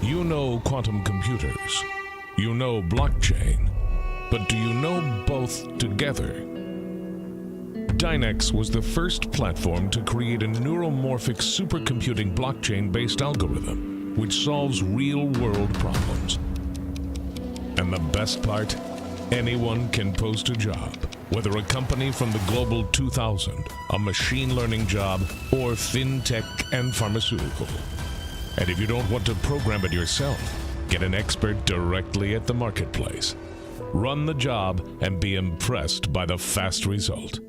You know quantum computers. You know blockchain. But do you know both together? Dynex was the first platform to create a neuromorphic supercomputing blockchain-based algorithm which solves real-world problems. And the best part? Anyone can post a job, whether a company from the Global 2000, a machine learning job, or fintech and pharmaceutical. And if you don't want to program it yourself, get an expert directly at the marketplace. Run the job and be impressed by the fast result.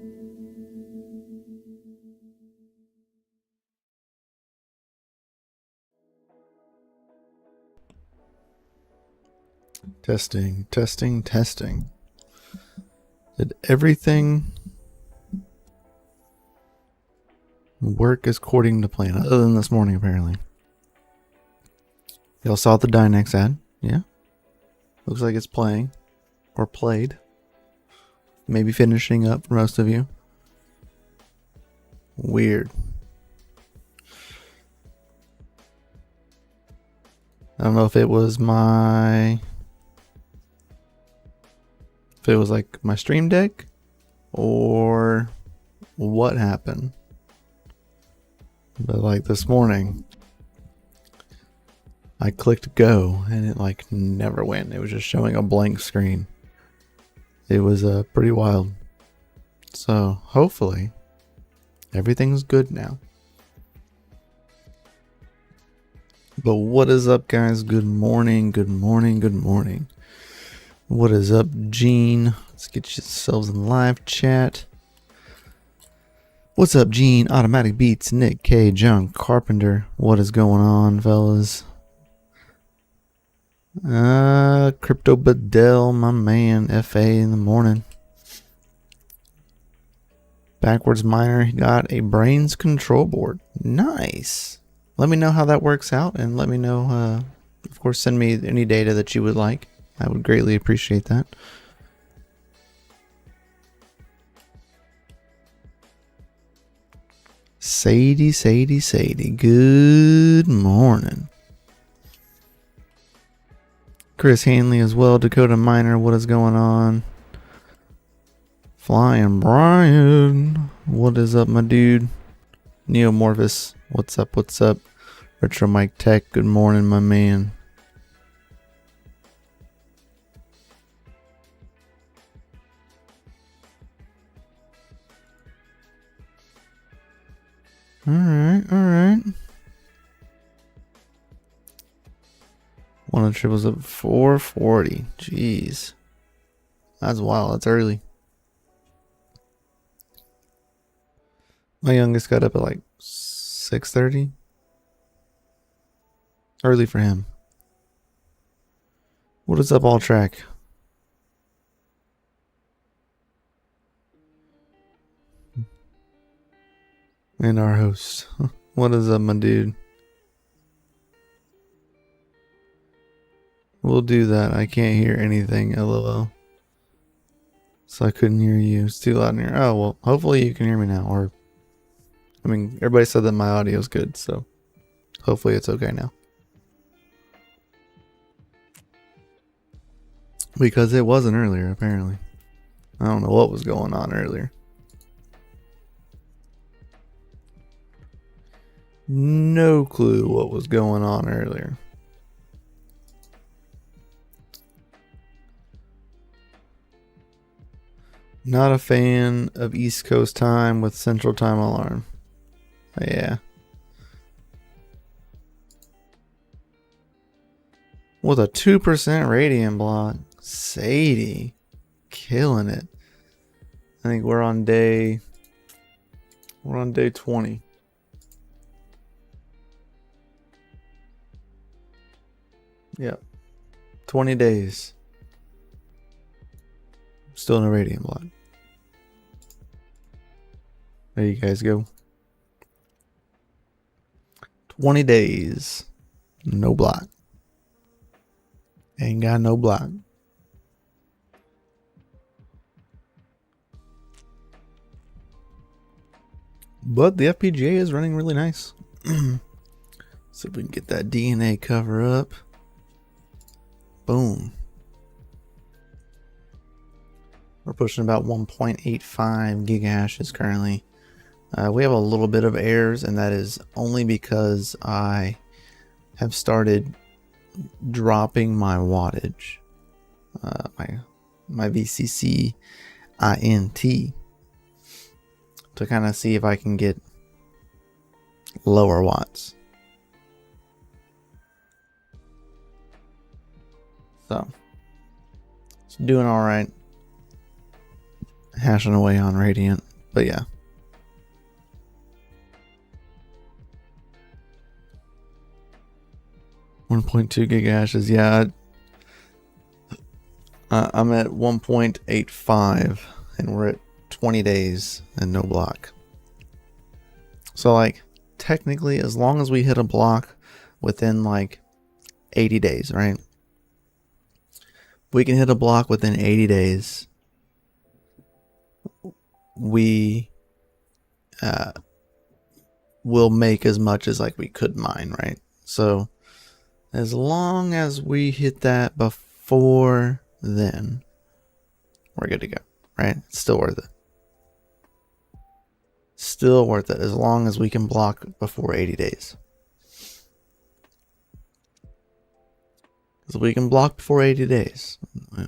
Testing, testing, testing. Did everything work according to plan? Other than this morning, apparently. Y'all saw the Dynex ad? Yeah. Looks like it's playing. Or played. Maybe finishing up for most of you. Weird. I don't know if it was my... if it was like my stream deck or what happened. But like this morning, I clicked go and it like never went. It was just showing a blank screen. It was pretty wild. So hopefully everything's good now. But what is up, guys? Good morning, good morning, good morning. What is up, Gene? Let's get yourselves in live chat. What's up, Gene? Automatic Beats, Nick K, John Carpenter. What is going on, fellas? Crypto Bedell, my man, FA in the morning. Backwards Miner got a Brains control board. Nice. Let me know how that works out, and let me know, of course, send me any data that you would like. I would greatly appreciate that. Sadie, good morning. Chris Hanley as well, Dakota Miner, what is going on? Flying Brian, what is up, my dude? Neomorphous, what's up, what's up? Retro Mike Tech, good morning, my man. Alright. One of the triples up 440. Jeez. That's wild. That's early. My youngest got up at like 6:30. Early for him. What is up, AltairTech? And our host. What is up, my dude? We'll do that. I can't hear anything, lol. So I couldn't hear you. It's too loud in here. Oh, well, hopefully you can hear me now. Or, I mean, everybody said that my audio is good, so hopefully it's okay now. Because it wasn't earlier, apparently. I don't know what was going on earlier. No clue what was going on earlier. Not a fan of East Coast time with Central Time alarm. Yeah. With a 2% radiant block. Sadie. Killing it. I think we're on day 20. Yep. 20 days. Still no radiant block. There you guys go. 20 days. No block. Ain't got no block. But the FPGA is running really nice. See if we can get that DNA cover up. Boom. We're pushing about 1.85 gigahashes currently. We have a little bit of errors, and that is only because I have started dropping my wattage, my VCC INT, to kind of see if I can get lower watts. So it's doing all right, hashing away on Radiant, but yeah. .2 gigahashes, yeah. I'm at 1.85 and we're at 20 days and no block. So like technically, as long as we hit a block within like 80 days, right? We can hit a block within 80 days. We will make as much as like we could mine, right? So as long as we hit that before then, we're good to go, right? It's still worth it. Still worth it as long as we can block before 80 days. Because we can block before 80 days,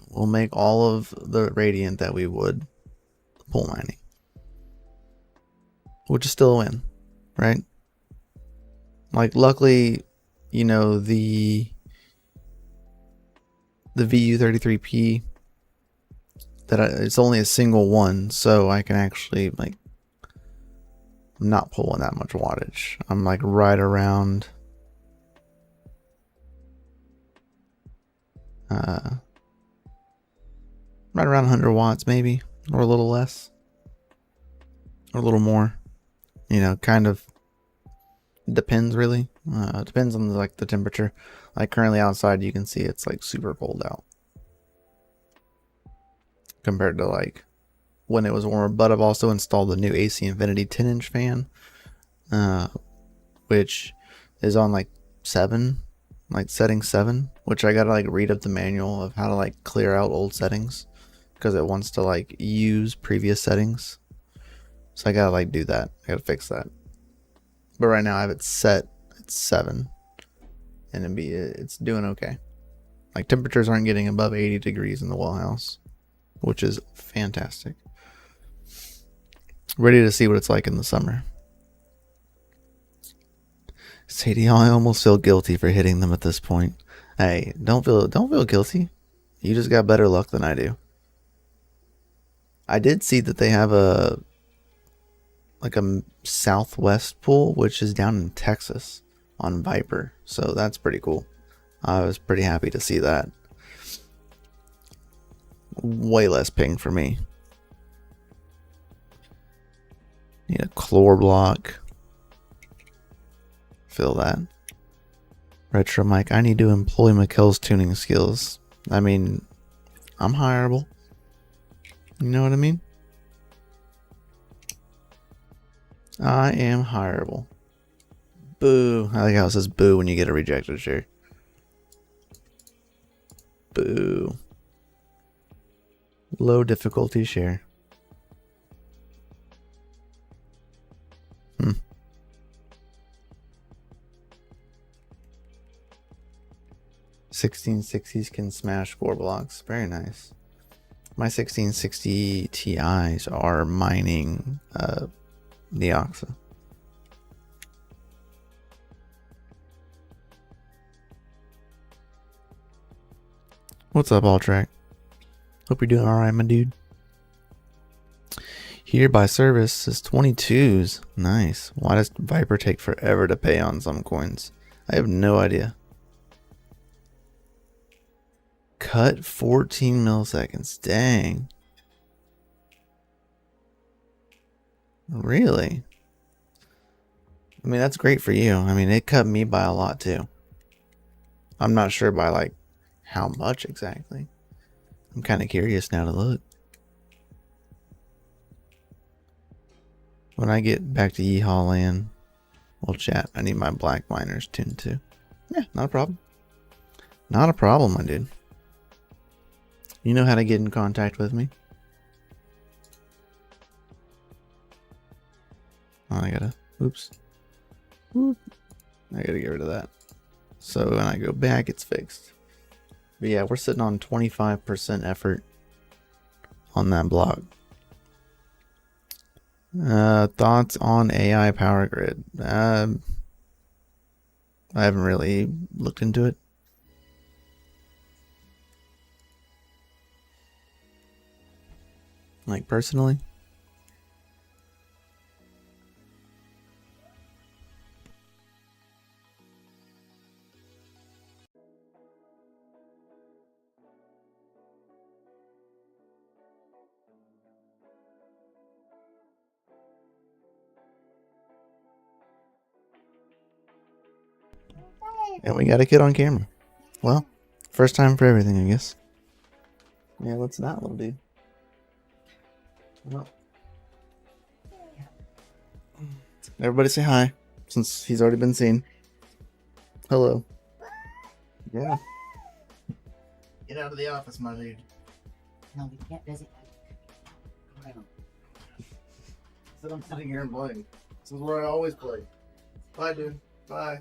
we'll make all of the Radiant that we would pool mining, which is still a win, right? Like, luckily, you know, the VU33P, it's only a single one, so I can actually, like, I'm not pulling that much wattage. I'm like right around right around 100 watts maybe, or a little less, or a little more, you know, kind of depends really. Depends on like the temperature. Like currently outside, you can see it's like super cold out compared to like when it was warmer. But I've also installed the new AC Infinity 10-inch fan, which is on like setting 7, which I gotta like read up the manual of how to like clear out old settings because it wants to like use previous settings. So I gotta like do that. I gotta fix that. But right now I have it set at 7, and it's doing okay. Like temperatures aren't getting above 80 degrees in the well house, which is fantastic. Ready to see what it's like in the summer. Sadie, I almost feel guilty for hitting them at this point. Hey, don't feel guilty. You just got better luck than I do. I did see that they have a southwest pool, which is down in Texas on Viper. So that's pretty cool. I was pretty happy to see that. Way less ping for me. Need a chlor block. Feel that. Retro Mike, I need to employ Mykel's tuning skills. I mean, I'm hireable. You know what I mean? I am hireable. Boo. I like how it says boo when you get a rejected share. Boo. Low difficulty share. 1660s can smash 4 blocks. Very nice. My 1660 Ti's are mining Neoxa. What's up, AltairTech? Hope you're doing alright, my dude. Here by service is 22s. Nice. Why does Viper take forever to pay on some coins? I have no idea. Cut 14 milliseconds. Dang. Really? I mean, that's great for you. I mean, it cut me by a lot too. I'm not sure by like how much exactly. I'm kind of curious now to look. When I get back to Yeehaw Land, Well, chat, I need my black miners tuned too. Yeah, not a problem. Not a problem, my dude. You know how to get in contact with me. Oh, I gotta, oops. Whoop. I gotta get rid of that. So when I go back, it's fixed. But yeah, we're sitting on 25% effort on that block. Thoughts on AI power grid? I haven't really looked into it. Like personally. And we got a kid on camera. Well, first time for everything, I guess. Yeah, what's that little dude? Well, everybody say hi, since he's already been seen. Hello. Yeah. Get out of the office, my dude. No, we can't visit. Said I'm sitting here and playing. This is where I always play. Bye, dude. Bye.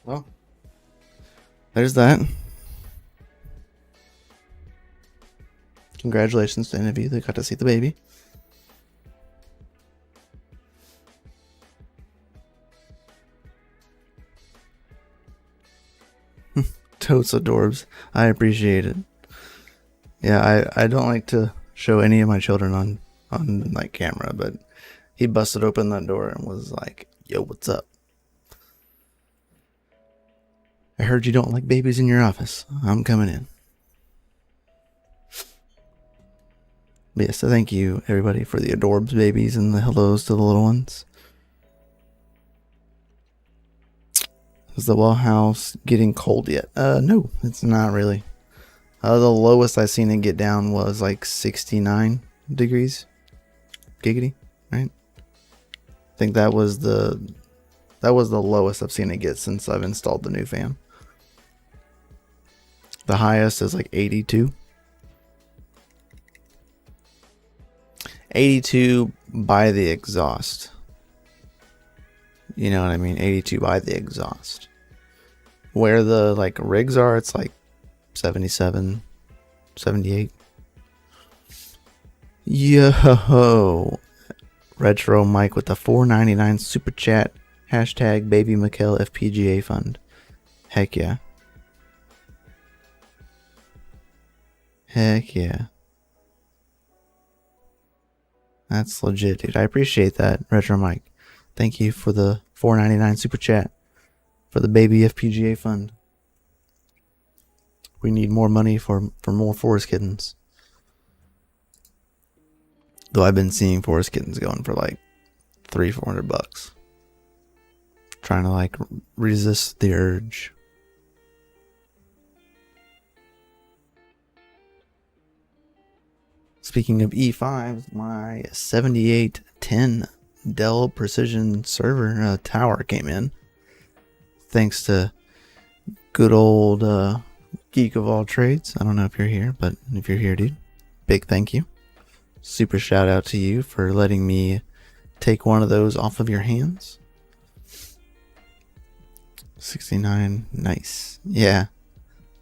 Well, there's that. Congratulations to any of you that got to see the baby. Totes adorbs. I appreciate it. Yeah, I don't like to show any of my children on like camera, but he busted open that door and was like, "Yo, what's up? I heard you don't like babies in your office. I'm coming in." But yeah, so thank you everybody for the adorbs babies and the hellos to the little ones. Is the well house getting cold yet? No, it's not really. The lowest I seen it get down was like 69 degrees. Giggity, right? I think that was the lowest I've seen it get since I've installed the new fan. The highest is like 82. 82 by the exhaust. You know what I mean? 82 by the exhaust. Where the like rigs are, it's like 77, 78. Yo, Retro Mike with the $4.99 super chat. Hashtag BabyMykel FPGA fund. Heck yeah. Heck yeah. That's legit, dude. I appreciate that, Retro Mike. Thank you for the $4.99 super chat for the baby FPGA fund. We need more money for more forest kittens. Though I've been seeing forest kittens going for like $300-400. Trying to like resist the urge. Speaking of E5s, my 7810 Dell Precision server tower came in. Thanks to good old Geek of all trades. I don't know if you're here, but if you're here, dude, big thank you. Super shout out to you for letting me take one of those off of your hands. 69, nice. Yeah.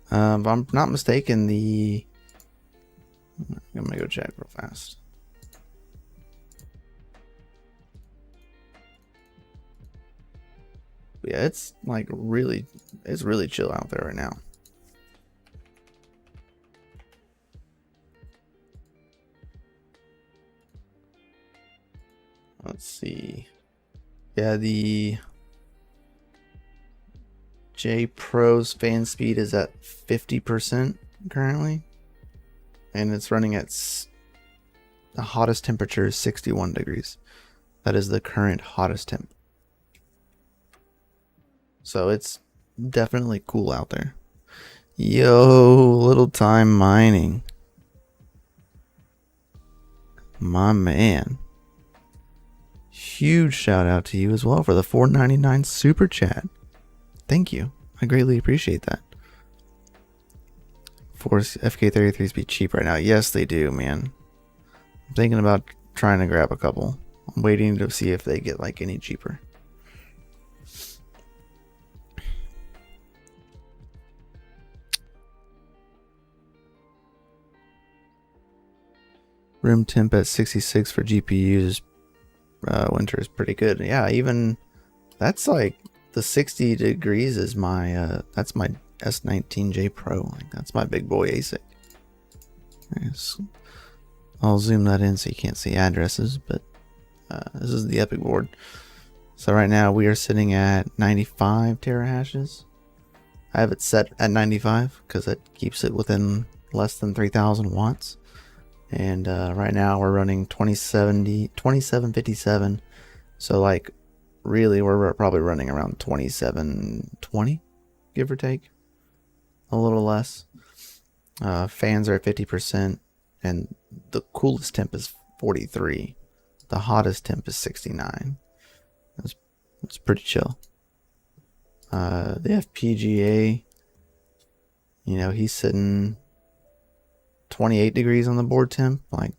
If I'm not mistaken, I'm gonna go check real fast. Yeah, it's like it's really chill out there right now. Let's see. Yeah, the J Pro's fan speed is at 50% currently. And it's running at the hottest temperature is 61 degrees. That is the current hottest temp. So it's definitely cool out there. Yo, little time mining. My man. huge shout out to you as well for the $4.99 super chat. Thank you. I greatly appreciate that. Force FK33s be cheap right now. Yes, they do, man. I'm thinking about trying to grab a couple. I'm waiting to see if they get like any cheaper. Room temp at 66 for GPUs. Winter is pretty good. Yeah, even that's like the 60 degrees is my that's my S19J Pro. Like that's my big boy ASIC. Yes. I'll zoom that in so you can't see addresses, but this is the Epic board. So right now we are sitting at 95 terahashes. I have it set at 95 because it keeps it within less than 3,000 watts. And right now we're running 2757. So like really we're probably running around 2720, give or take. A little less. Fans are at 50%, and the coolest temp is 43. The hottest temp is 69. That's pretty chill. The FPGA, you know, he's sitting 28 degrees on the board temp. Like,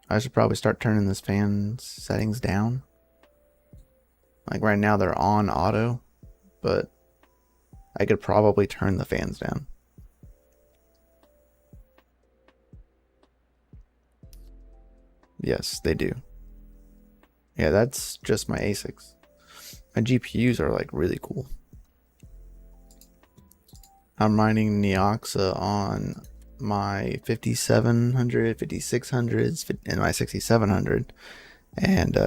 I should probably start turning this fan settings down. Like right now they're on auto, but I could probably turn the fans down. Yes, they do. Yeah, that's just my ASICs. My GPUs are like really cool. I'm running Neoxa on my 5700, 5600s, and my 6700, and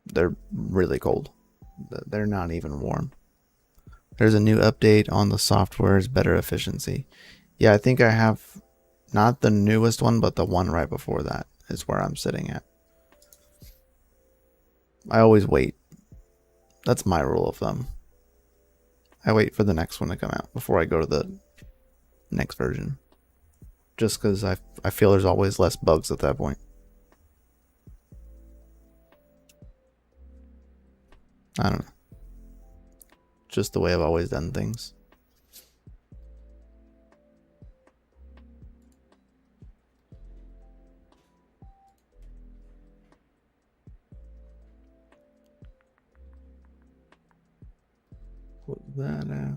they're really cold. They're not even warm. There's a new update on the software's better efficiency. Yeah, I think I have not the newest one, but the one right before that is where I'm sitting at. I always wait. That's my rule of thumb. I wait for the next one to come out before I go to the next version. Just because I feel there's always less bugs at that point. I don't know. Just the way I've always done things. Put that out.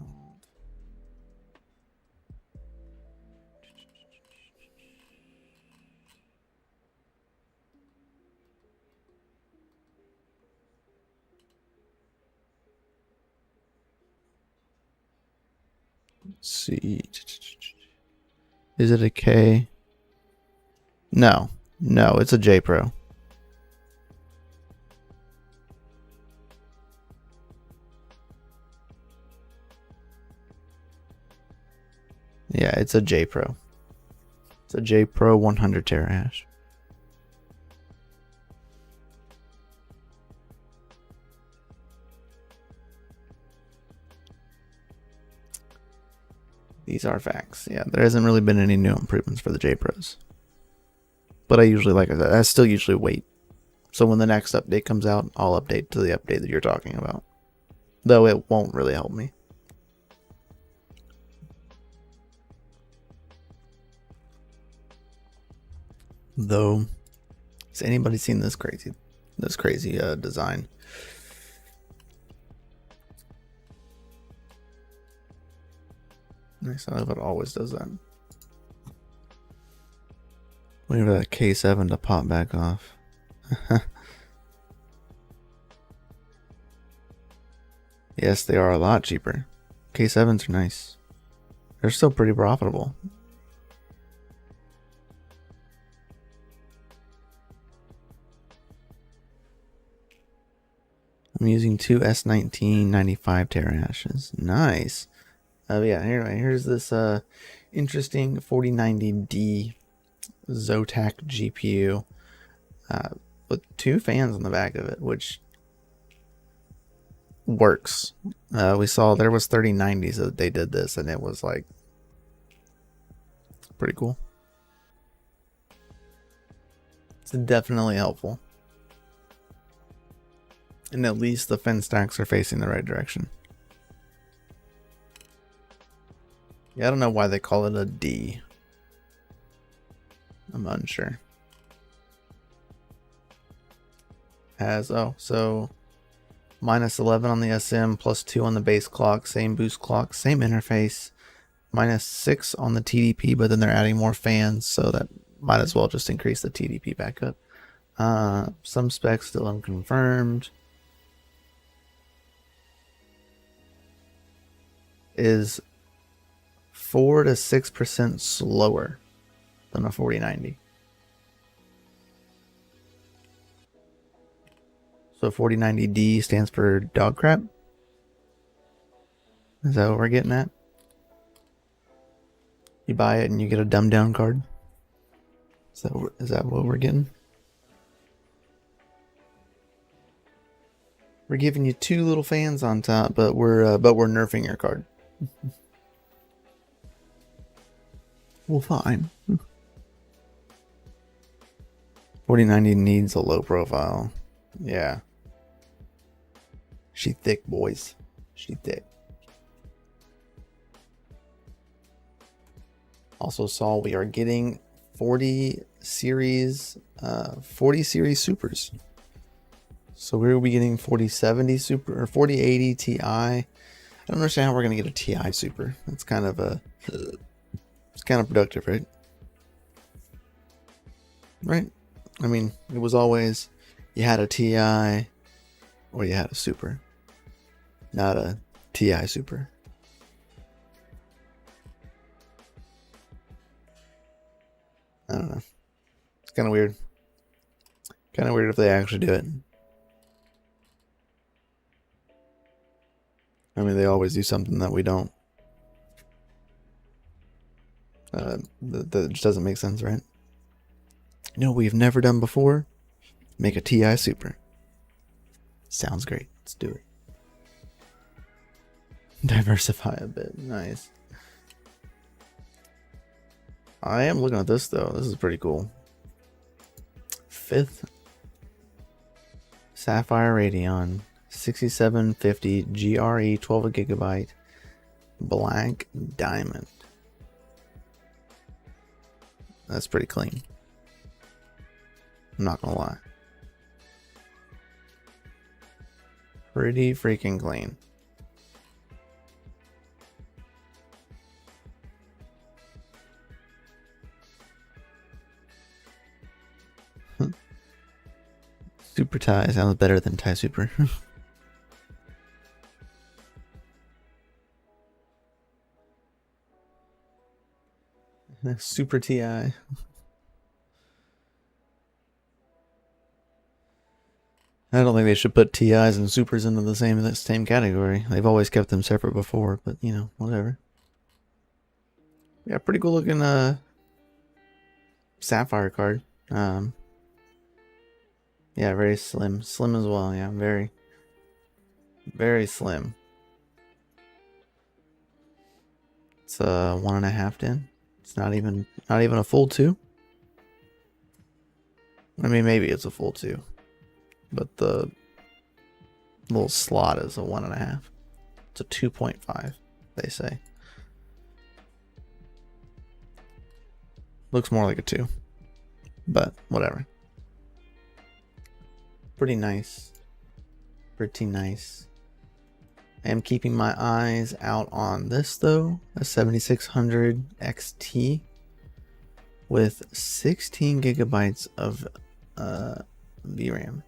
Let's see. Is it a K? No, it's a J Pro. Yeah, it's a J Pro. It's a J Pro 100 terahash. These are facts. Yeah, there hasn't really been any new improvements for the J Pros. But I usually, like I said, I still usually wait. So when the next update comes out, I'll update to the update that you're talking about. Though it won't really help me. Though, has anybody seen this crazy design? Nice. I love it. Always does that. Waiting for that K7 to pop back off. Yes, they are a lot cheaper. K7s are nice. They're still pretty profitable. I'm using two S19 95 terahashes. Nice. Yeah, here's this interesting 4090D Zotac GPU with two fans on the back of it, which works. We saw there was 3090s that they did this, and it was like Pretty cool. It's definitely helpful. And at least the fin stacks are facing the right direction. Yeah, I don't know why they call it a D. I'm unsure. So minus 11 on the SM, plus 2 on the base clock, same boost clock, same interface, minus 6 on the TDP, but then they're adding more fans, so that might as well just increase the TDP back up. Some specs still unconfirmed. Is 4 to 6% slower than a 4090. So 4090D stands for dog crap? Is that what we're getting at? You buy it and you get a dumbed down card? Is that what we're getting? We're giving you 2 little fans on top, but we're nerfing your card. Well, fine. 4090 needs a low profile. Yeah. She thick, boys. She thick. Also saw we are getting 40 series supers. So we will be getting 4070 super or 4080 Ti. I don't understand how we're gonna get a Ti super. That's kind of it's kind of productive, right? Right? I mean, it was always you had a Ti or you had a super, not a Ti super. I don't know. It's kind of weird. Kind of weird if they actually do it. I mean, they always do something that we don't. That just doesn't make sense, right? No, we've never done before. Make a Ti super. Sounds great. Let's do it. Diversify a bit. Nice. I am looking at this though. This is pretty cool. 5th Sapphire Radeon 6750 GRE 12 GB black diamond. That's pretty clean. I'm not gonna lie. Pretty freaking clean. Super Tie sounds better than Tie Super. Super TI. I don't think they should put TIs and Supers into the same category. They've always kept them separate before, but you know, whatever. Yeah, pretty cool looking Sapphire card. Yeah, very slim. Slim as well, yeah, very, very slim. It's 1.5 tin. It's not even a full 2. I mean, maybe it's a full 2, but the little slot is a 1.5. It's a 2.5, they say. Looks more like a 2, but whatever. Pretty nice. Pretty nice. I am keeping my eyes out on this though, a 7600 XT with 16 gigabytes of VRAM.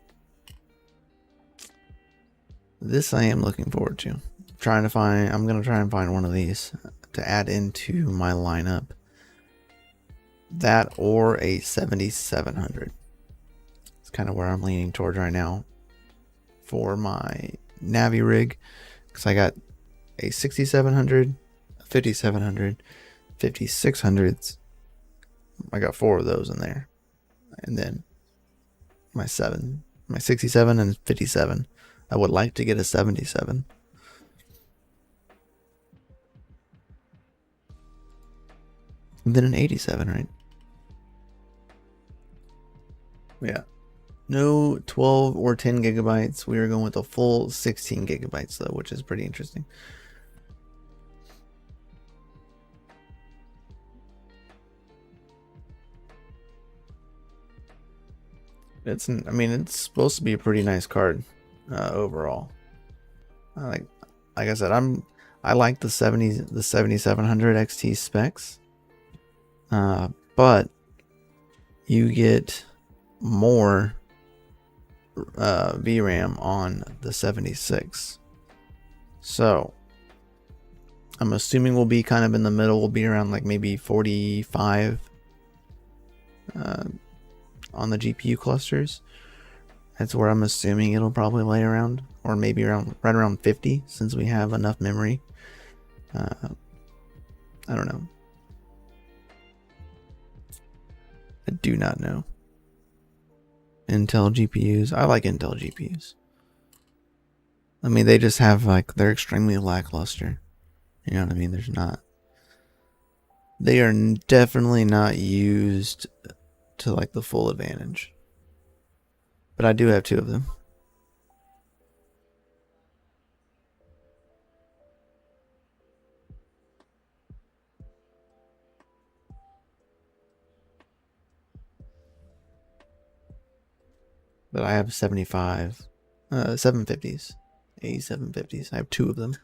This I am looking forward to. I'm gonna try and find one of these to add into my lineup. That or a 7700. It's kind of where I'm leaning towards right now for my Navi rig. Because I got a 6700, a 5700, 5600s. I got 4 of those in there. And then my 67 and 57. I would like to get a 77. And then an 87, right? Yeah. No 12 or 10 gigabytes. We are going with a full 16 gigabytes though, which is pretty interesting. I mean, it's supposed to be a pretty nice card overall. Like I said, I like the 7700 XT specs, but you get more VRAM on the 76. So I'm assuming we'll be kind of in the middle. We'll be around like maybe 45 on the GPU clusters. That's where I'm assuming it'll probably lay around, or maybe around right around 50 since we have enough memory. I don't know. I do not know. Intel GPUs. I like Intel GPUs. I mean, they just have like, they're extremely lackluster. You know what I mean? They are definitely not used to like the full advantage. But I do have 2 of them. But I have 750s, A750s. I have 2 of them.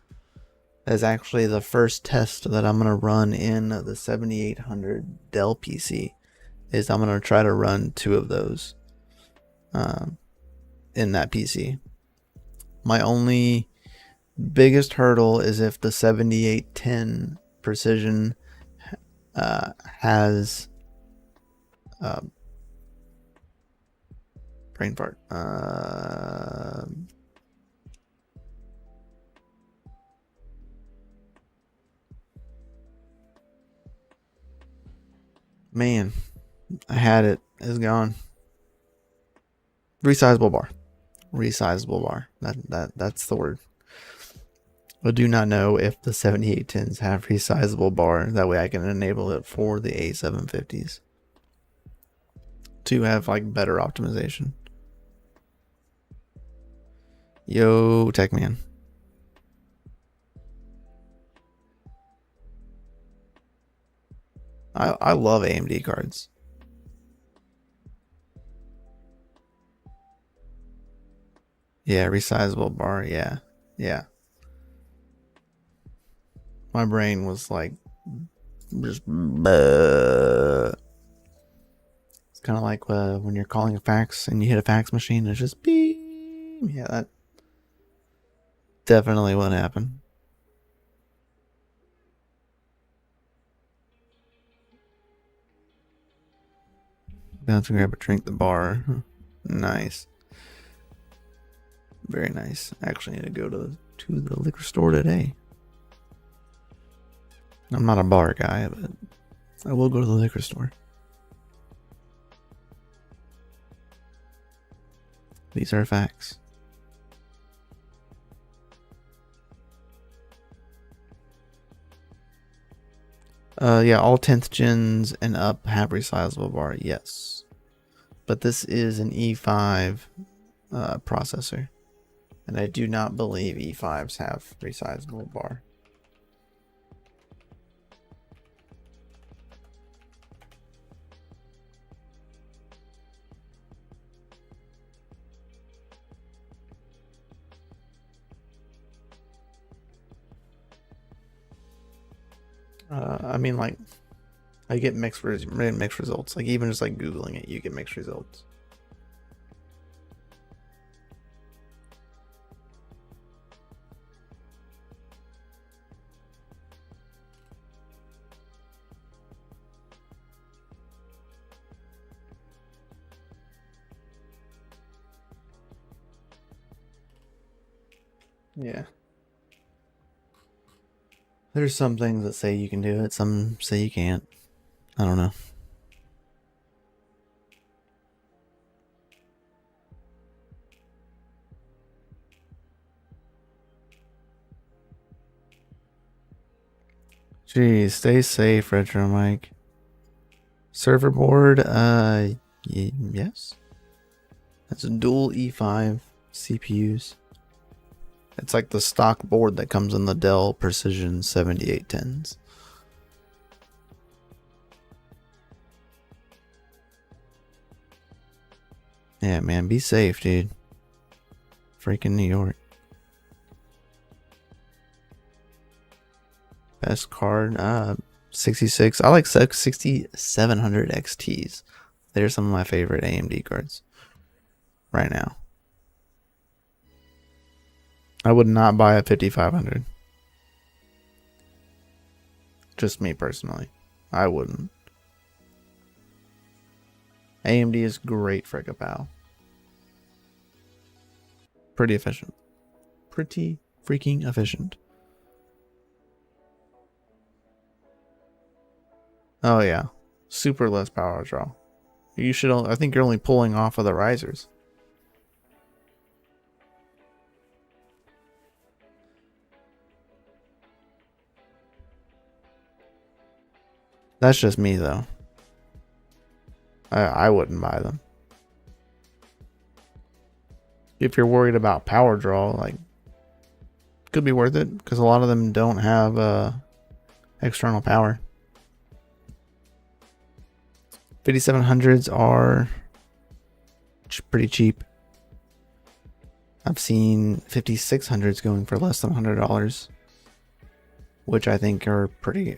That's actually the first test that I'm going to run in the 7800 Dell PC. Is I'm going to try to run 2 of those in that PC. My only biggest hurdle is if the 7810 Precision has brain fart. Man, I had it. It's gone. Resizable bar. Resizable bar. That's the word. I do not know if the 7810s have resizable bar. That way I can enable it for the A750s to have like better optimization. Yo, Tech Man. I love AMD cards. Yeah, resizable bar. Yeah. Yeah. My brain was like just bleh. It's kind of like when you're calling a fax and you hit a fax machine, it's just beep. Yeah, that definitely what happened. About to grab a drink at the bar. Nice. Very nice. Actually need to go to the liquor store today. I'm not a bar guy, but I will go to the liquor store. These are facts. Yeah, all 10th gens and up have resizable bar, yes. But this is an E5 processor. And I do not believe E5s have resizable bar. I mean, like, I get mixed results. Like, even just like Googling it, you get mixed results. Yeah. There's some things that say you can do it, some say you can't. I don't know. Jeez, stay safe, Retro Mike. Server board, yes. That's a dual E5 CPUs. It's like the stock board that comes in the Dell Precision 7810s. Yeah, man, be safe, dude. Freaking New York. Best card, 66. I like 6700 XTs. They're some of my favorite AMD cards right now. I would not buy a 5500. Just me personally. I wouldn't. AMD is great for kapow. Pretty efficient. Pretty freaking efficient. Oh yeah. Super less power draw. You should I think you're only pulling off of the risers. That's just me though. I wouldn't buy them. If you're worried about power draw, like, could be worth it because a lot of them don't have external power. 5700s are pretty cheap. I've seen 5600s going for less than $100, which I think are pretty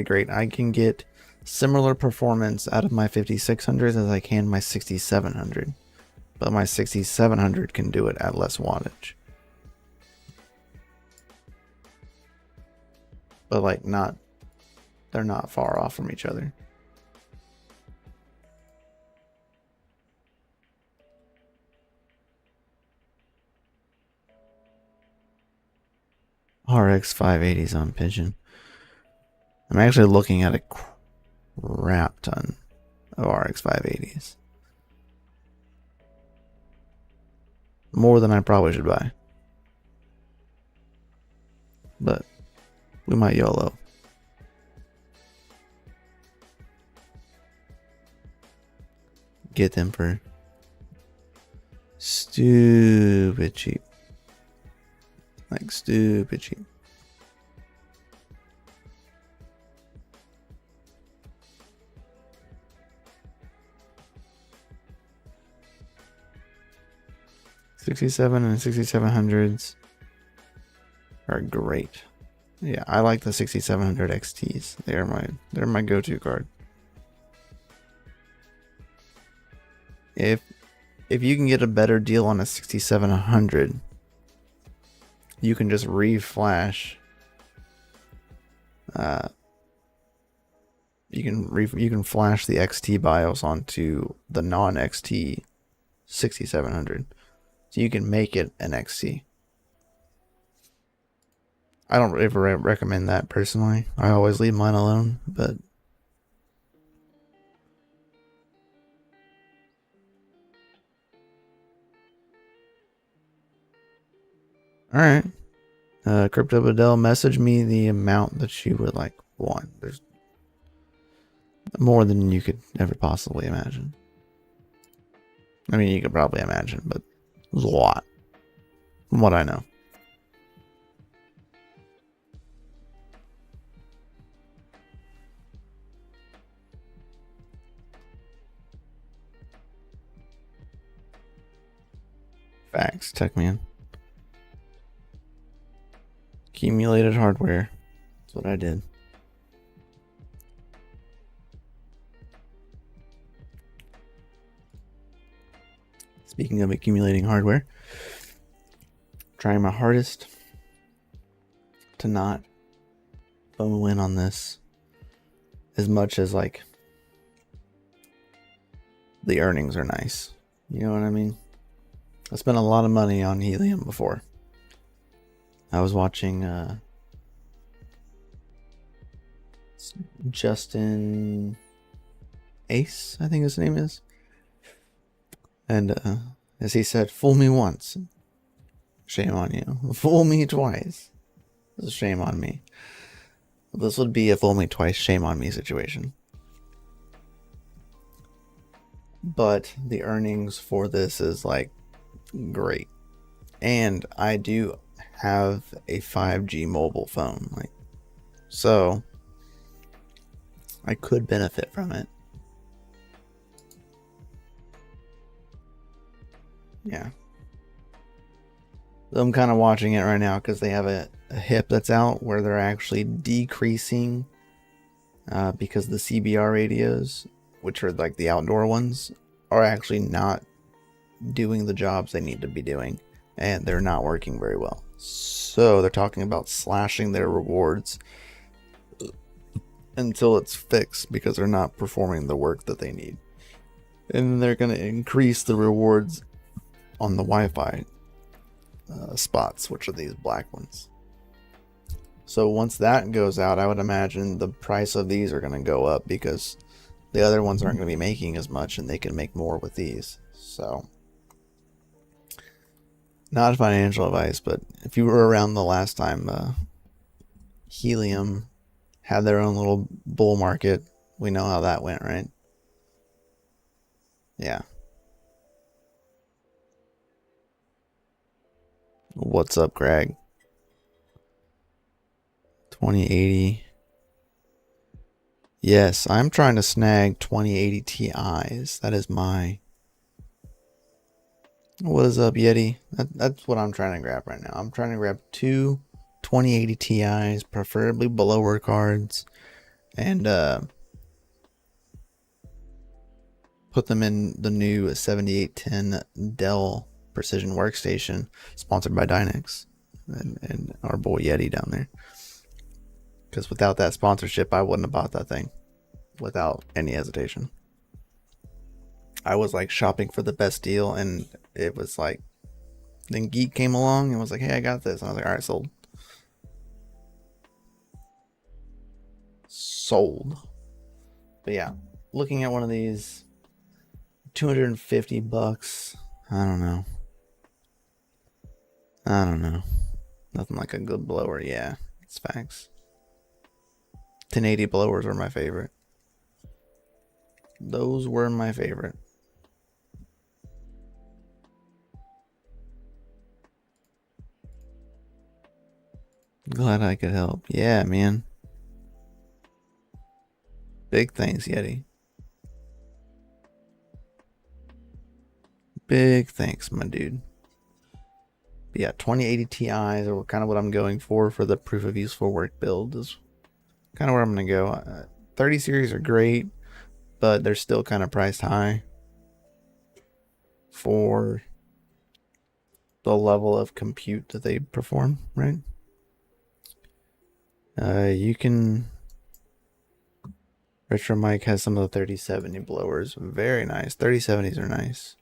great. I can get similar performance out of my 5600s as I can my 6700, but my 6700 can do it at less wattage. But like they're not far off from each other. RX 580s on Pigeon. I'm actually looking at a crap ton of RX 580s. More than I probably should buy. But we might YOLO. Get them for stupid cheap. Like stupid cheap. '67 and 6700s are great. Yeah, I like the 6700 XTs. They're my go-to card. If you can get a better deal on a 6700, you can just reflash. You can flash the XT BIOS onto the non-XT 6700, so you can make it an XT. I don't ever recommend that personally. I always leave mine alone, but all right. Crypto Badell, message me the amount that you would like want. There's more than you could ever possibly imagine. I mean, you could probably imagine, but there's a lot from what I know. Facts, tech man. Accumulated hardware. That's what I did. Speaking of accumulating hardware, trying my hardest to not FOMO in on this as much as like the earnings are nice. You know what I mean? I spent a lot of money on helium before. I was watching Justin Ace, I think his name is. And as he said, fool me once, shame on you. Fool me twice, shame on me. This would be a fool me twice, shame on me situation. but the earnings for this is like great. And I do have a 5G mobile phone, like, so I could benefit from it. Yeah. I'm kind of watching it right now because they have a HIP that's out where they're actually decreasing because the CBR radios, which are like the outdoor ones, are actually not doing the jobs they need to be doing, and they're not working very well. So they're talking about slashing their rewards until it's fixed because they're not performing the work that they need. And they're going to increase the rewards on the Wi-Fi spots, which are these black ones. So once that goes out, I would imagine the price of these are going to go up because the other ones aren't going to be making as much and they can make more with these. So not financial advice, but if you were around the last time Helium had their own little bull market, we know how that went, right? Yeah. What's up, Greg? 2080. Yes, I'm trying to snag 2080 Ti's. That is my... What is up, Yeti? That's what I'm trying to grab right now. I'm trying to grab two 2080 Ti's, preferably lower cards, and put them in the new 7810 Dell Precision Workstation, sponsored by Dynex and our boy Yeti down there. Because without that sponsorship, I wouldn't have bought that thing without any hesitation. I was like shopping for the best deal, and it was like, then Geek came along and was like, hey, I got this. And I was like, all right, sold. Sold. But yeah, looking at one of these, 250 bucks. I don't know. Nothing like a good blower. Yeah, it's facts. 1080 blowers were my favorite. Those were my favorite. Glad I could help. Yeah, man. Big thanks, Yeti. Big thanks, my dude. But yeah, 2080 Ti's are kind of what I'm going for the proof of useful work build. Is kind of where I'm going to go. 30 series are great, but they're still kind of priced high for the level of compute that they perform, right? You can... RetroMykel has some of the 3070 blowers. Very nice. 3070s are nice.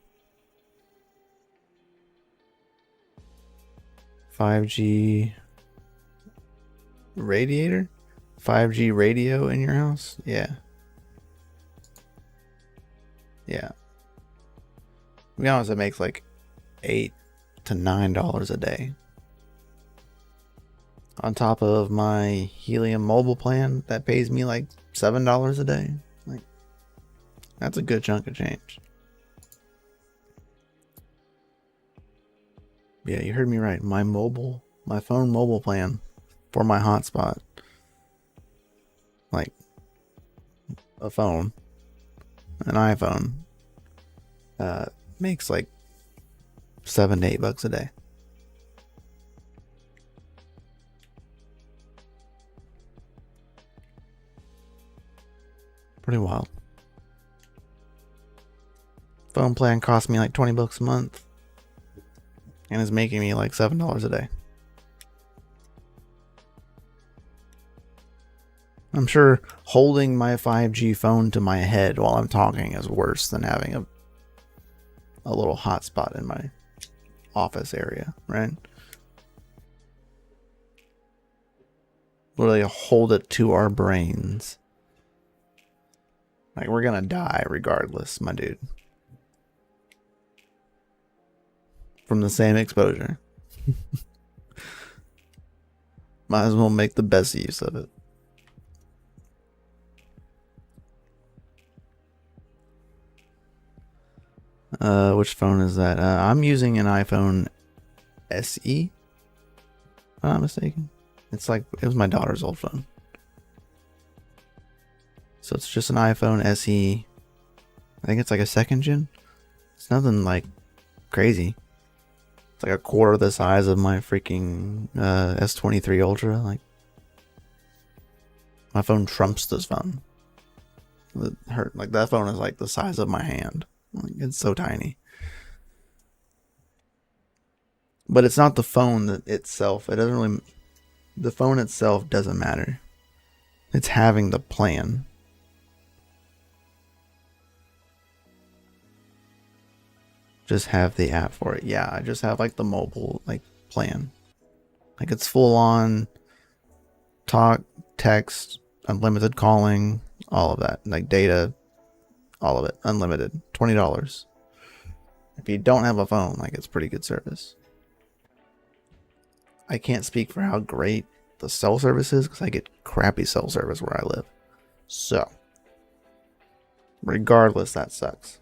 5G radiator? 5G radio in your house? Yeah. Yeah. To be honest, it makes like $8 to $9 a day. On top of my Helium mobile plan, that pays me like $7 a day. Like, that's a good chunk of change. Yeah, you heard me right. My phone mobile plan for my hotspot, like a phone, an iPhone, makes like $7 to $8 a day. Pretty wild. Phone plan cost me like $20 a month and is making me like $7 a day. I'm sure holding my 5G phone to my head while I'm talking is worse than having a little hotspot in my office area, right? Literally hold it to our brains. Like, we're gonna die regardless, my dude. From the same exposure. Might as well make the best use of it. Which phone is that? I'm using an iPhone SE, if I'm not mistaken. It's like, it was my daughter's old phone. So it's just an iPhone SE. I think it's like a second gen. It's nothing like crazy. It's like a quarter the size of my freaking S23 Ultra. Like, my phone trumps this phone. Like, that phone is like the size of my hand. Like, it's so tiny. But it's not the phone that itself. It doesn't really. The phone itself doesn't matter. It's having the plan. Just have the app for it. Yeah, I just have like the mobile like plan. Like, it's full on talk, text, unlimited calling, all of that. Like, data, all of it, unlimited. $20. If you don't have a phone, like, it's pretty good service. I can't speak for how great the cell service is because I get crappy cell service where I live. So, regardless, that sucks.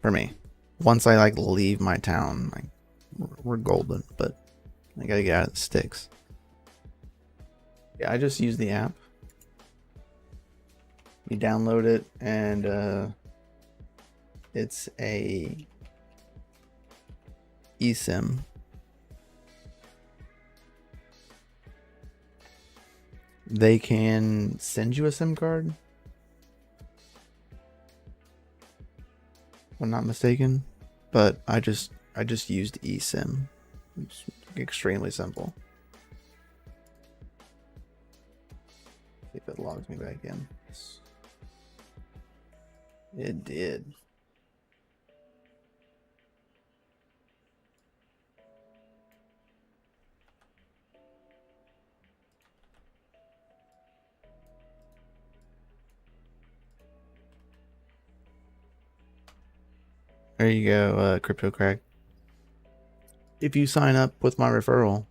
For me. Once I like leave my town, like, we're golden, but I gotta get out of the sticks. Yeah, I just use the app. You download it, and it's a eSIM. They can send you a SIM card, if I'm not mistaken, but I just used eSIM. It's extremely simple. See if it logs me back in. It did. There you go, Crypto Crack. If you sign up with my referral,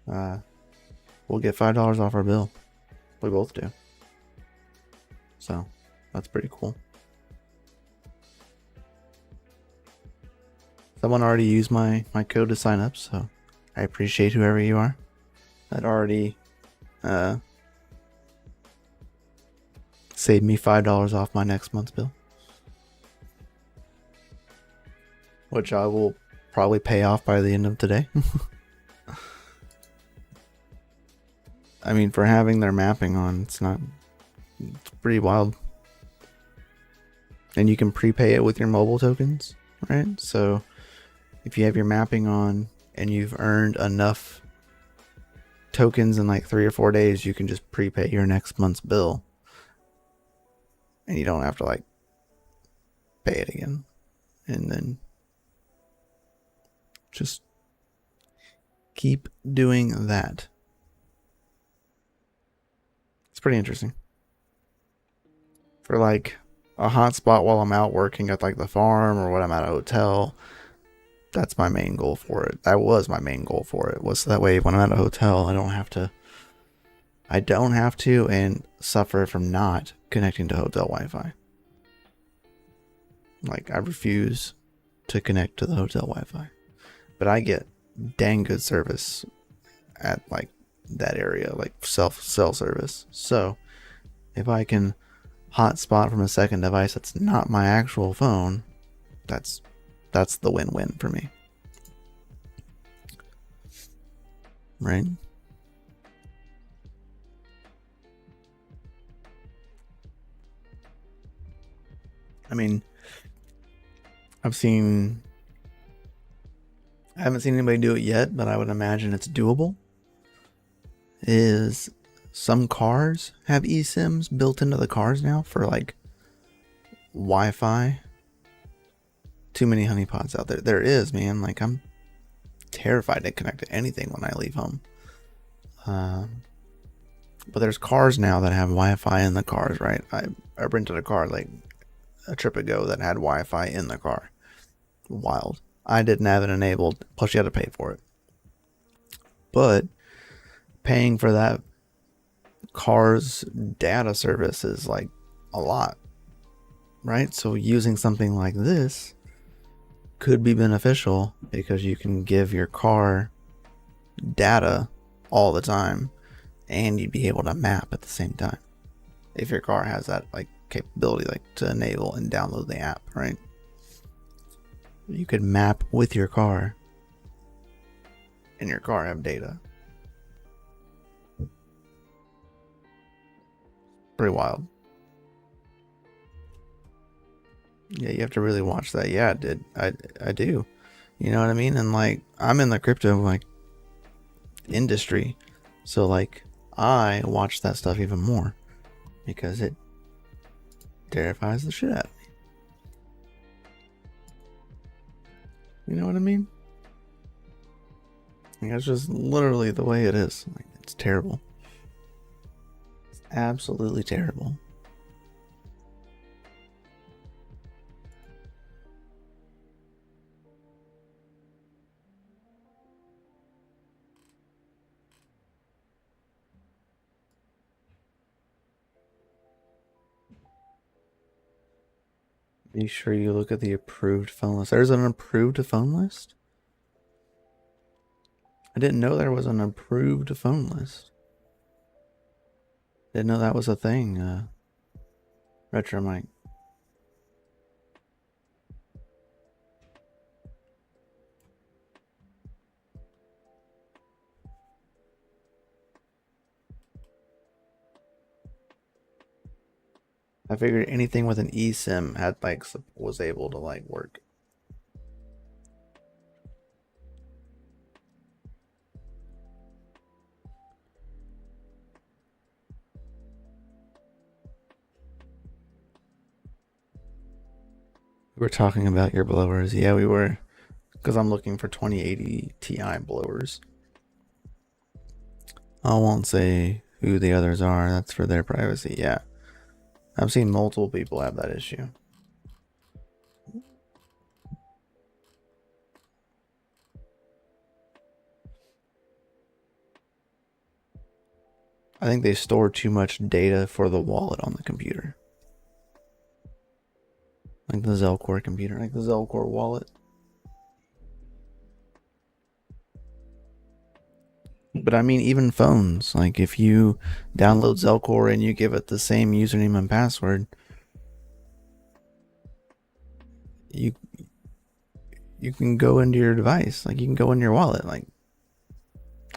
we'll get $5 off our bill. We both do. So, that's pretty cool. Someone already used my code to sign up, so I appreciate whoever you are. That already saved me $5 off my next month's bill, which I will probably pay off by the end of today. I mean, for having their mapping on, it's pretty wild. And you can prepay it with your mobile tokens, right? So if you have your mapping on and you've earned enough tokens in like 3 or 4 days, you can just prepay your next month's bill. And you don't have to like pay it again. And then just keep doing that. It's pretty interesting. For like a hotspot while I'm out working at like the farm or when I'm at a hotel, that's my main goal for it. That was my main goal for it. Was that way when I'm at a hotel, I don't have to and suffer from not connecting to hotel Wi-Fi. Like, I refuse to connect to the hotel Wi-Fi. But I get dang good service at like that area, like cell service. So if I can hotspot from a second device that's not my actual phone, that's the win-win for me. Right? I mean, I haven't seen anybody do it yet, but I would imagine it's doable. Is some cars have eSIMs built into the cars now for like Wi-Fi? Too many honeypots out there. There is, man. Like, I'm terrified to connect to anything when I leave home. But there's cars now that have Wi-Fi in the cars, right? I rented a car like a trip ago that had Wi-Fi in the car. Wild. I didn't have it enabled, plus you had to pay for it. But paying for that car's data service is like a lot. right? So using something like this could be beneficial because you can give your car data all the time, and you'd be able to map at the same time if your car has that like capability, like to enable and download the app, right? You could map with your car and your car have data. Pretty wild. Yeah, you have to really watch that. Yeah, I do. You know what I mean? And like, I'm in the crypto like industry, so like I watch that stuff even more because it terrifies the shit out of me. You know what I mean? Like, that's just literally the way it is. Like, it's terrible. It's absolutely terrible. Be sure you look at the approved phone list. There's an approved phone list? I didn't know there was an approved phone list. Didn't know that was a thing. Retro Mike. I figured anything with an eSIM had like was able to like work. We were talking about your blowers. Yeah, we were. Because I'm looking for 2080 Ti blowers. I won't say who the others are. That's for their privacy. Yeah. I've seen multiple people have that issue. I think they store too much data for the wallet on the computer. Like the Zelcore computer, like the Zelcore wallet. But I mean, even phones, like if you download Zelcore and you give it the same username and password, you can go into your device, like you can go in your wallet, like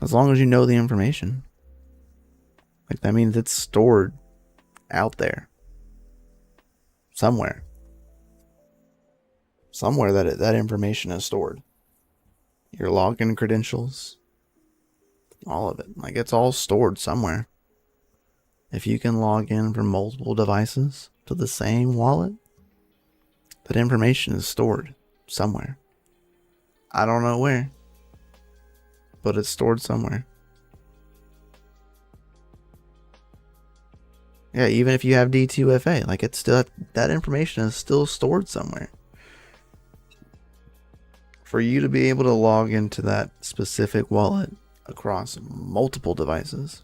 as long as you know the information. Like that means it's stored out there somewhere. Somewhere that information is stored. Your login credentials, all of it. Like it's all stored somewhere. If you can log in from multiple devices to the same wallet, that information is stored somewhere. I don't know where, but it's stored somewhere. Yeah, even if you have D2FA, like it's still, that information is still stored somewhere. For you to be able to log into that specific wallet across multiple devices,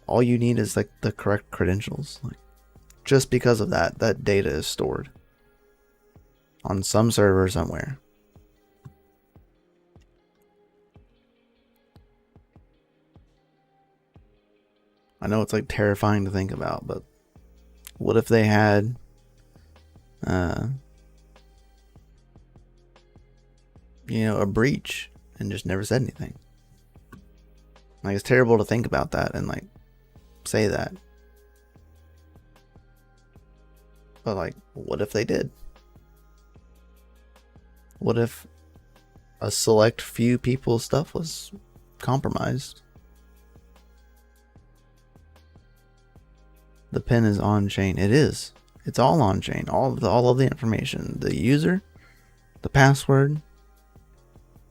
all you need is like the correct credentials. Like just because of that data is stored on some server somewhere. I know it's like terrifying to think about, but what if they had a breach and just never said anything? Like it's terrible to think about that and like say that. But like, what if they did? What if a select few people's stuff was compromised? The pin is on chain. It is. It's all on chain. All of the information, the user, the password,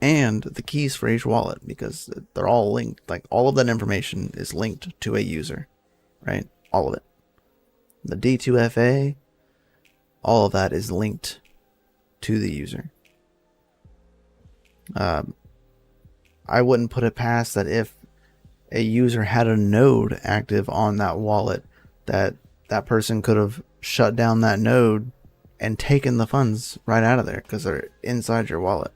and the keys for each wallet, because they're all linked. Like all of that information is linked to a user, right? All of it. The D2FA, all of that is linked to the user. I wouldn't put it past that if a user had a node active on that wallet, that person could have shut down that node and taken the funds right out of there because they're inside your wallet.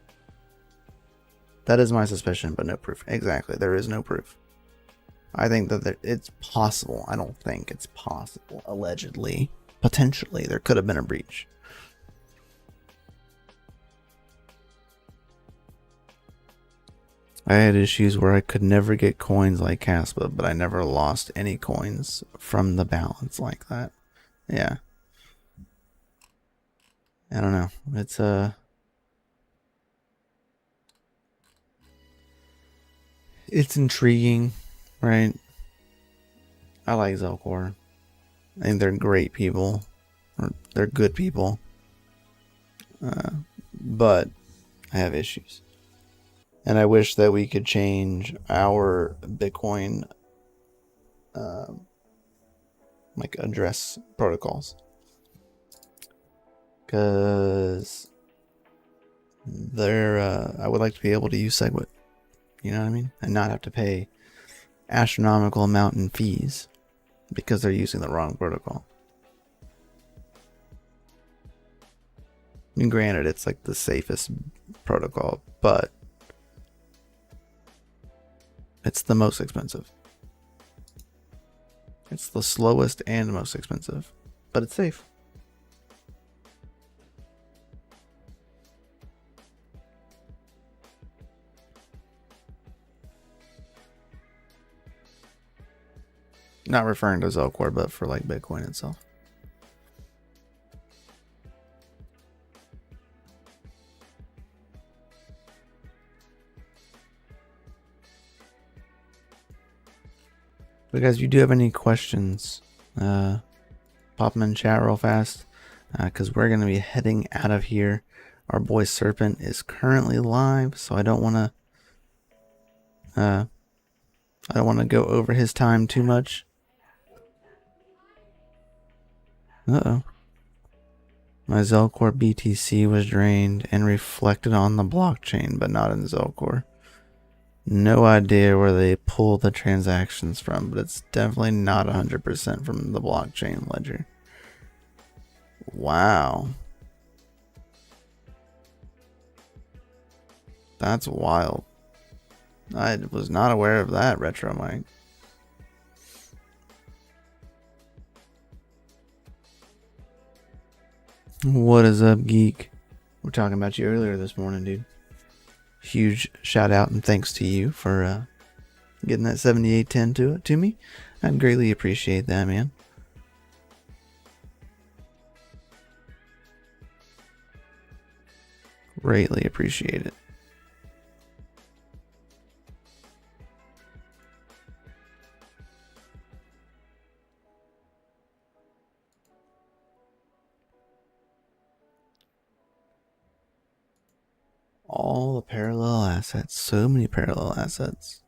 That is my suspicion, but no proof. Exactly, there is no proof. I think that it's possible. I don't think it's possible. Allegedly, potentially, there could have been a breach. I had issues where I could never get coins like Caspa, but I never lost any coins from the balance like that. Yeah. I don't know. It's intriguing, right? I like Zelcore. I think they're great people. Or they're good people. But I have issues. And I wish that we could change our Bitcoin like address protocols. Because I would like to be able to use SegWit. You know what I mean? And not have to pay astronomical amount in fees because they're using the wrong protocol. And granted, it's like the safest protocol, but it's the most expensive. It's the slowest and most expensive, but it's safe. Not referring to Zelcore, but for like Bitcoin itself. But guys, if you do have any questions, pop them in chat real fast, because we're going to be heading out of here. Our boy Serpent is currently live, so I don't want to go over his time too much. Uh-oh. My Zelcore BTC was drained and reflected on the blockchain, but not in Zelcore. No idea where they pull the transactions from, but it's definitely not 100% from the blockchain ledger. Wow. That's wild. I was not aware of that, RetroMyke. What is up, geek? We're talking about you earlier this morning, dude. Huge shout out and thanks to you for getting that 7810 to me. I greatly appreciate that, man. Greatly appreciate it. All the parallel assets. So many parallel assets.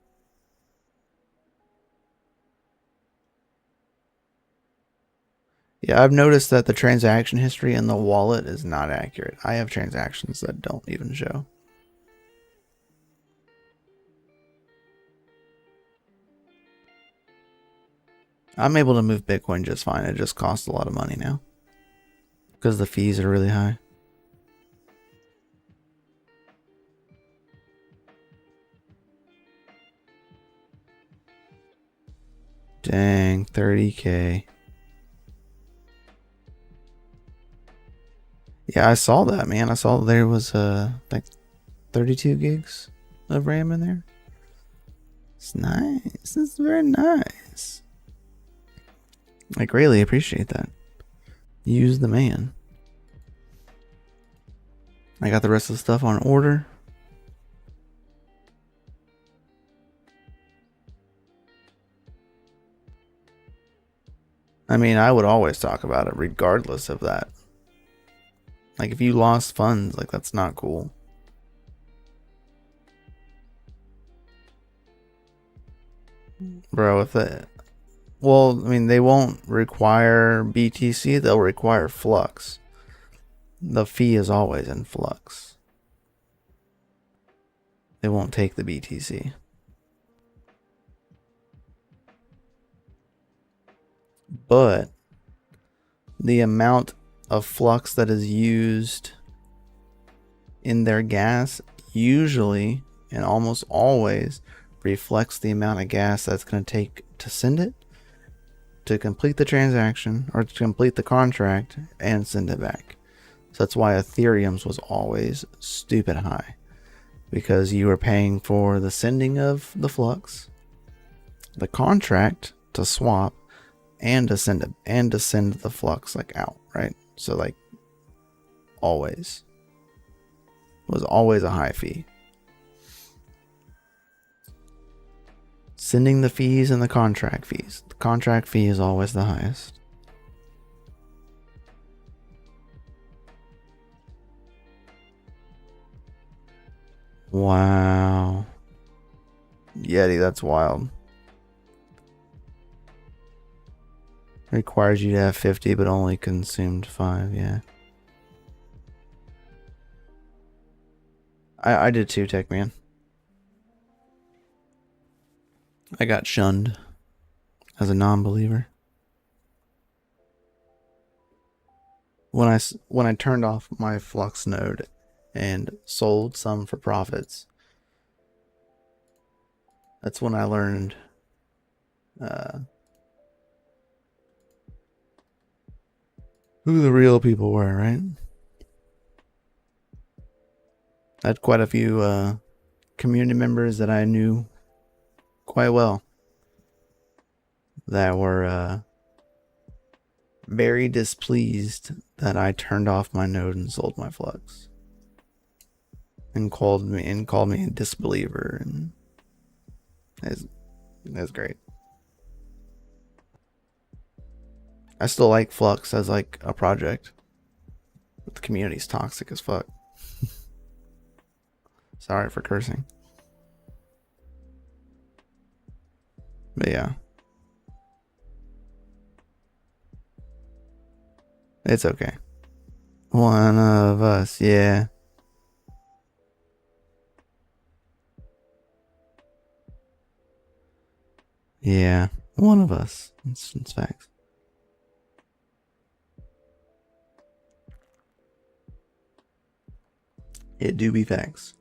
Yeah, I've noticed that the transaction history in the wallet is not accurate. I have transactions that don't even show. I'm able to move Bitcoin just fine. It just costs a lot of money now because the fees are really high. Dang, 30K. Yeah, I saw that, man. I saw there was like 32 gigs of RAM in there. It's nice. It's very nice. I greatly appreciate that. Use the man. I got the rest of the stuff on order. I mean, I would always talk about it regardless of that. Like, if you lost funds, like, that's not cool. Bro, if it... Well, I mean, they won't require BTC, they'll require Flux. The fee is always in Flux. They won't take the BTC. But the amount of flux that is used in their gas usually and almost always reflects the amount of gas that's going to take to send it, to complete the transaction, or to complete the contract and send it back. So that's why Ethereum's was always stupid high, because you were paying for the sending of the flux, the contract to swap, and to send it, and to send the flux like out, right? So like always was always a high fee. Sending the fees and the contract fees. The contract fee is always the highest. Wow. Yeti, that's wild. Requires you to have 50 but only consumed 5, yeah. I did too, Tech Man. I got shunned as a non-believer. When I turned off my Flux node and sold some for profits, that's when I learned who the real people were, right? I had quite a few community members that I knew quite well that were very displeased that I turned off my node and sold my Flux, and called me a disbeliever, and that's great. I still like Flux as like a project, but the community's toxic as fuck. Sorry for cursing. But yeah. It's okay. One of us, yeah. Yeah, one of us. It's facts. It do be facts.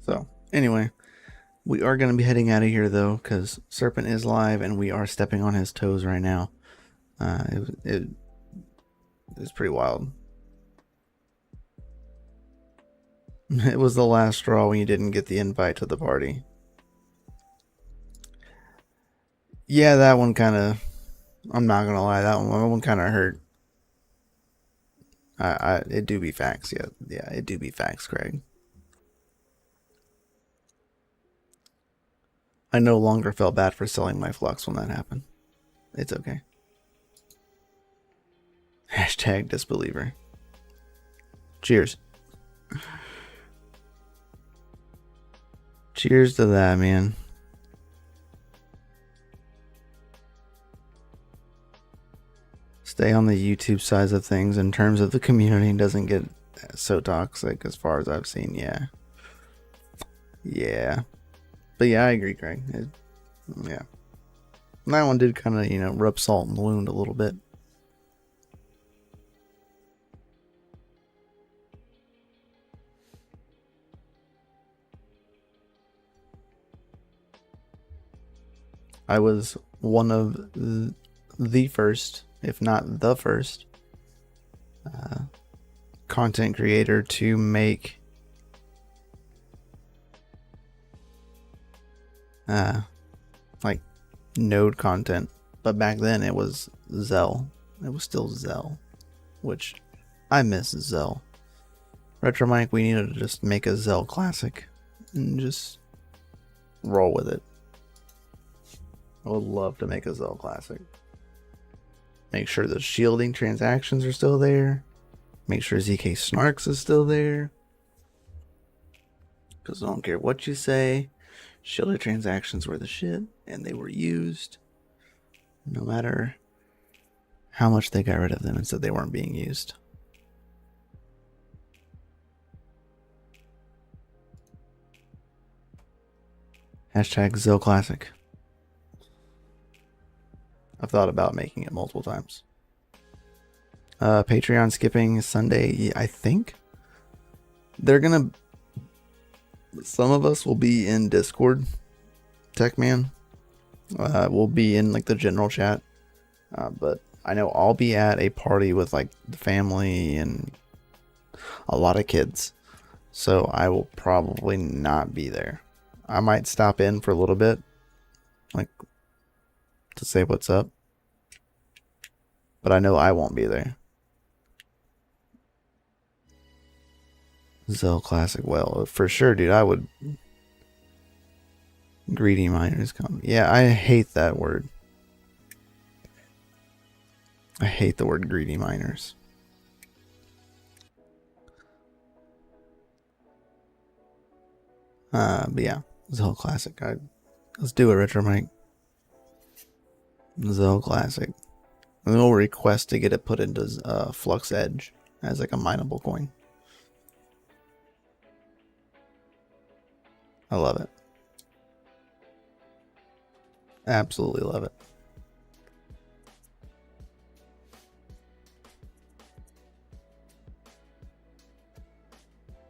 So, anyway, we are going to be heading out of here, though, because Serpent is live, and we are stepping on his toes right now. It was pretty wild. It was the last straw when you didn't get the invite to the party. Yeah, that one kind of... I'm not going to lie, that one kind of hurt. It do be facts, yeah. Yeah, it do be facts, Craig. I no longer felt bad for selling my Flux when that happened. It's okay. Hashtag disbeliever. Cheers. Cheers to that, man. Stay on the YouTube side of things in terms of the community. Doesn't get so toxic as far as I've seen. Yeah. Yeah. But yeah, I agree, Craig. Yeah. That one did kind of, rub salt in the wound a little bit. I was one of the first, if not the first, content creator to make like node content, but back then it was Zell. It was still Zell, which I miss Zell. RetroMike, we needed to just make a Zell classic and just roll with it. I would love to make a Zell classic. Make sure the shielding transactions are still there. Make sure ZK Snarks is still there. Because I don't care what you say, shielded transactions were the shit, and they were used. No matter how much they got rid of them and said they weren't being used. Hashtag Zill Classic. I've thought about making it multiple times. Patreon skipping Sunday, I think. They're gonna... Some of us will be in Discord. TechMan. We'll be in like the general chat. But I know I'll be at a party with like the family and a lot of kids. So I will probably not be there. I might stop in for a little bit. Like to say what's up. But I know I won't be there. Zell Classic. Well, for sure, dude. I would. Greedy miners come. Yeah, I hate that word. I hate the word greedy miners. But yeah, Zell Classic. Let's do it, Retro Mike. Zell Classic. And then we'll request to get it put into Flux Edge as like a mineable coin. I love it. Absolutely love it.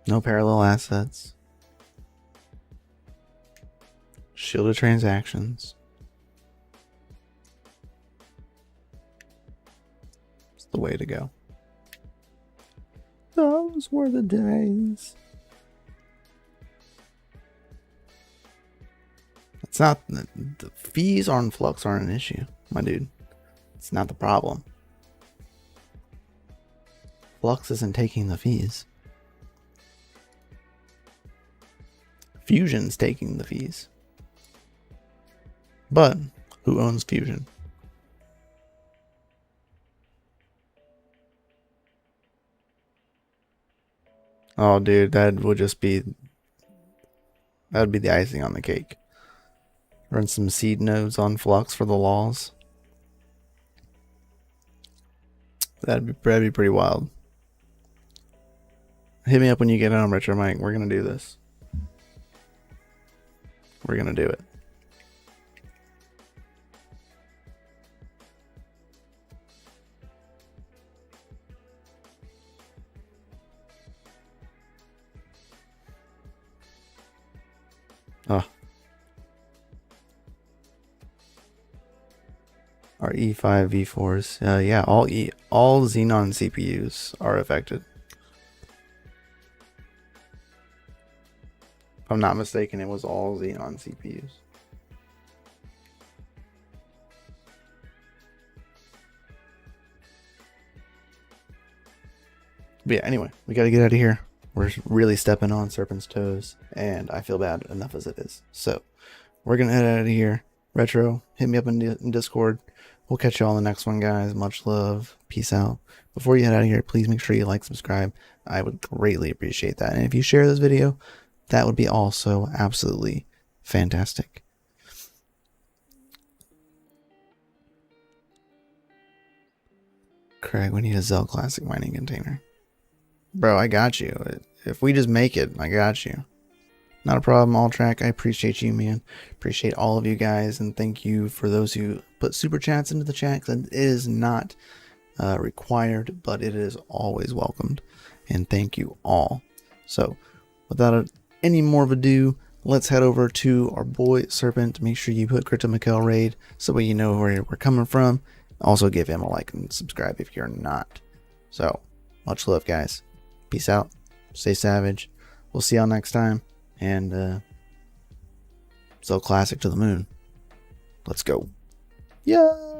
No parallel assets. Shielded transactions. It's the way to go. Those were the days. It's not the fees on Flux aren't an issue, my dude. It's not the problem. Flux isn't taking the fees. Fusion's taking the fees. But who owns Fusion? Oh, dude, that would be the icing on the cake. Run some seed nodes on Flux for the laws. That'd be pretty wild. Hit me up when you get home, Retro Mike. We're gonna do this. We're gonna do it. Oh. Our E5 V4s. Yeah, all Xenon CPUs are affected. If I'm not mistaken, it was all Xenon CPUs. But yeah, anyway, we gotta get out of here. We're really stepping on Serpent's toes, and I feel bad enough as it is. So, we're gonna head out of here. Retro, hit me up in Discord. We'll catch you all in the next one, guys. Much love. Peace out. Before you head out of here, please make sure you like, subscribe. I would greatly appreciate that. And if you share this video, that would be also absolutely fantastic. Craig, we need a Zell Classic mining container. Bro, I got you. If we just make it, I got you. Not a problem, AltairTech. I appreciate you, man. Appreciate all of you guys, and thank you for those who put super chats into the chat, because it is not required, but it is always welcomed. And thank you all. So, without any more of ado, let's head over to our boy Serpent. Make sure you put CryptoMykel raid so you know where we're coming from. Also, give him a like and subscribe if you're not. So, much love, guys. Peace out. Stay savage. We'll see y'all next time. And Zell Classic to the moon. Let's go. Yeah.